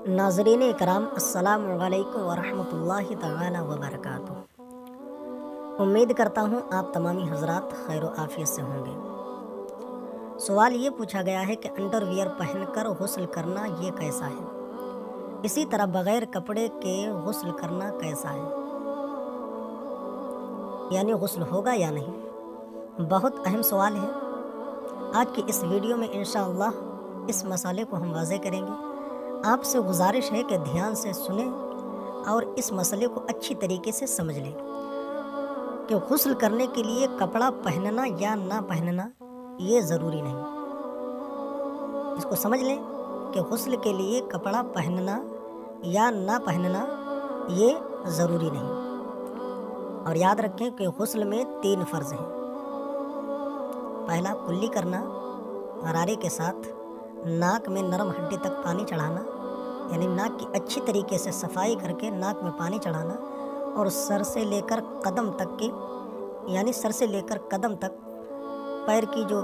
नाज़रीन इकराम, अस्सलामु अलैकुम वरहमतुल्लाहि तआला वबरकातुहू। उम्मीद करता हूँ आप तमामी हज़रात खैर व आफ़ियत से होंगे। सवाल ये पूछा गया है कि अंडरवियर पहनकर गुस्ल करना ये कैसा है, इसी तरह बग़ैर कपड़े के गुस्ल करना कैसा है, यानी गुस्ल होगा या नहीं। बहुत अहम सवाल है। आज की इस वीडियो में इंशाअल्लाह इस मसाले को हम वाज़े करेंगे। आपसे गुजारिश है कि ध्यान से सुनें और इस मसले को अच्छी तरीके से समझ लें कि गुस्ल करने के लिए कपड़ा पहनना या ना पहनना ये ज़रूरी नहीं। इसको समझ लें कि गुस्ल के लिए कपड़ा पहनना या ना पहनना ये ज़रूरी नहीं। और याद रखें कि गुस्ल में 3 फ़र्ज़ हैं। पहला, कुल्ली करना, गरारे के साथ नाक में नरम हड्डी तक पानी चढ़ाना, यानी नाक की अच्छी तरीके से सफाई करके नाक में पानी चढ़ाना, और सर से लेकर कदम तक के, यानी सर से लेकर कदम तक पैर की जो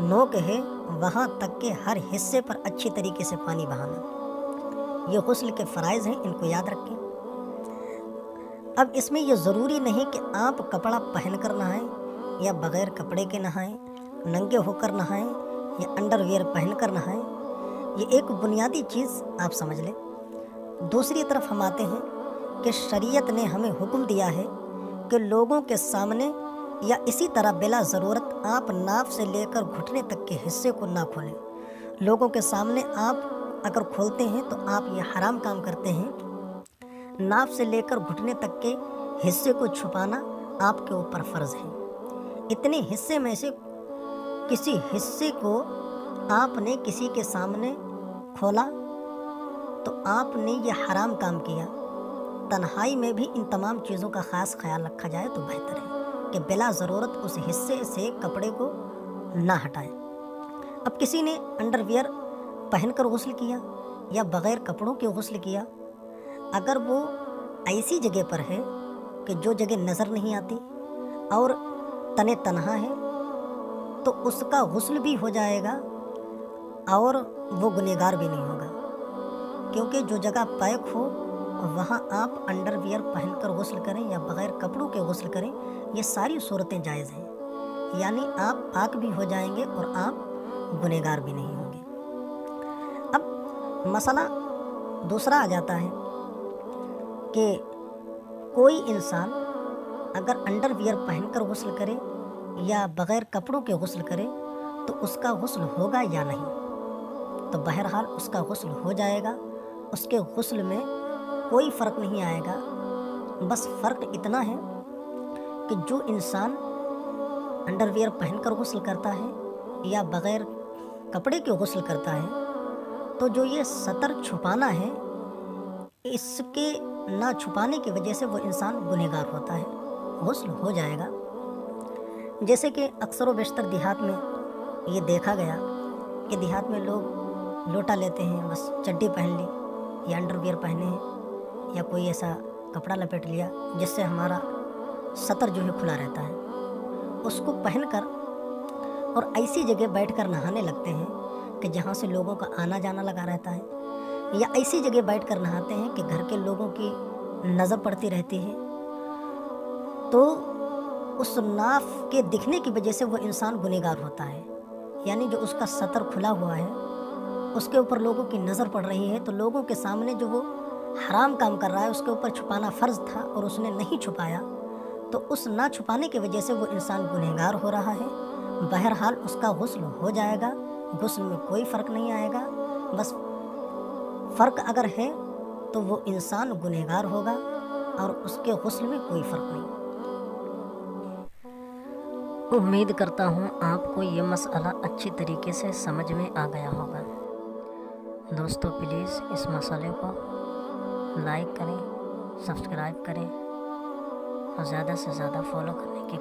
नोक है वहाँ तक के हर हिस्से पर अच्छी तरीके से पानी बहाना। ये गुस्ल के फ़राइज़ हैं, इनको याद रखें। अब इसमें ये ज़रूरी नहीं कि आप कपड़ा पहन कर नहाएं या बग़ैर कपड़े के नहाएं, नंगे होकर नहाएं या अंडरवियर पहन कर नहाएं। ये एक बुनियादी चीज़ आप समझ लें। दूसरी तरफ हम आते हैं कि शरीयत ने हमें हुक्म दिया है कि लोगों के सामने या इसी तरह बिला ज़रूरत आप नाफ से लेकर घुटने तक के हिस्से को ना खोलें। लोगों के सामने आप अगर खोलते हैं तो आप ये हराम काम करते हैं। नाफ से लेकर घुटने तक के हिस्से को छुपाना आपके ऊपर फ़र्ज़ है। इतने हिस्से में से किसी हिस्से को आपने किसी के सामने खोला तो आपने ये हराम काम किया। तन्हाई में भी इन तमाम चीज़ों का ख़ास ख्याल रखा जाए तो बेहतर है कि बिला ज़रूरत उस हिस्से से कपड़े को ना हटाएं। अब किसी ने अंडरवियर पहनकर गुस्ल किया या बग़ैर कपड़ों के गुस्ल किया, अगर वो ऐसी जगह पर है कि जो जगह नज़र नहीं आती और तने तन्हा है, तो उसका गुस्ल भी हो जाएगा और वो गुनहगार भी नहीं होगा। क्योंकि जो जगह पैक हो वहाँ आप अंडरवियर पहनकर गुस्ल करें या बग़ैर कपड़ों के गुस्ल करें, ये सारी सूरतें जायज़ हैं। यानी आप पाक भी हो जाएंगे और आप गुनहगार भी नहीं होंगे। अब मसला दूसरा आ जाता है कि कोई इंसान अगर अंडरवियर पहनकर गुस्ल करे या बग़ैर कपड़ों के गुस्ल करे तो उसका गुस्ल होगा या नहीं। तो बहरहाल उसका गुस्ल हो जाएगा। उसके गुस्ल में कोई फ़र्क नहीं आएगा। बस फ़र्क इतना है कि जो इंसान अंडरवियर पहनकर गुस्ल करता है या बग़ैर कपड़े के गुस्ल करता है, तो जो ये सतर छुपाना है, इसके ना छुपाने की वजह से वो इंसान गुनहगार होता है। गुस्ल हो जाएगा। जैसे कि अक्सर व बेशतर देहात में ये देखा गया कि देहात में लोग लोटा लेते हैं, बस चड्डी पहन ली या अंडरवियर पहने हैं या कोई ऐसा कपड़ा लपेट लिया जिससे हमारा सतर जो है खुला रहता है, उसको पहनकर और ऐसी जगह बैठकर नहाने लगते हैं कि जहाँ से लोगों का आना जाना लगा रहता है, या ऐसी जगह बैठकर नहाते हैं कि घर के लोगों की नज़र पड़ती रहती है। तो उस नाफ के दिखने की वजह से वो इंसान गुनहगार होता है। यानी जो उसका सतर खुला हुआ है उसके ऊपर लोगों की नज़र पड़ रही है, तो लोगों के सामने जो वो हराम काम कर रहा है उसके ऊपर छुपाना फ़र्ज़ था और उसने नहीं छुपाया, तो उस ना छुपाने की वजह से वो इंसान गुनहगार हो रहा है। बहरहाल उसका गुस्ल हो जाएगा। गुस्ल में कोई फ़र्क नहीं आएगा। बस फ़र्क अगर है तो वो इंसान गुनहगार होगा और उसके गुस्ल में कोई फ़र्क नहीं। उम्मीद करता हूँ आपको ये मसला अच्छी तरीके से समझ में आ गया होगा। दोस्तों, प्लीज़ इस मसले को लाइक करें, सब्सक्राइब करें और ज़्यादा से ज़्यादा फॉलो करने की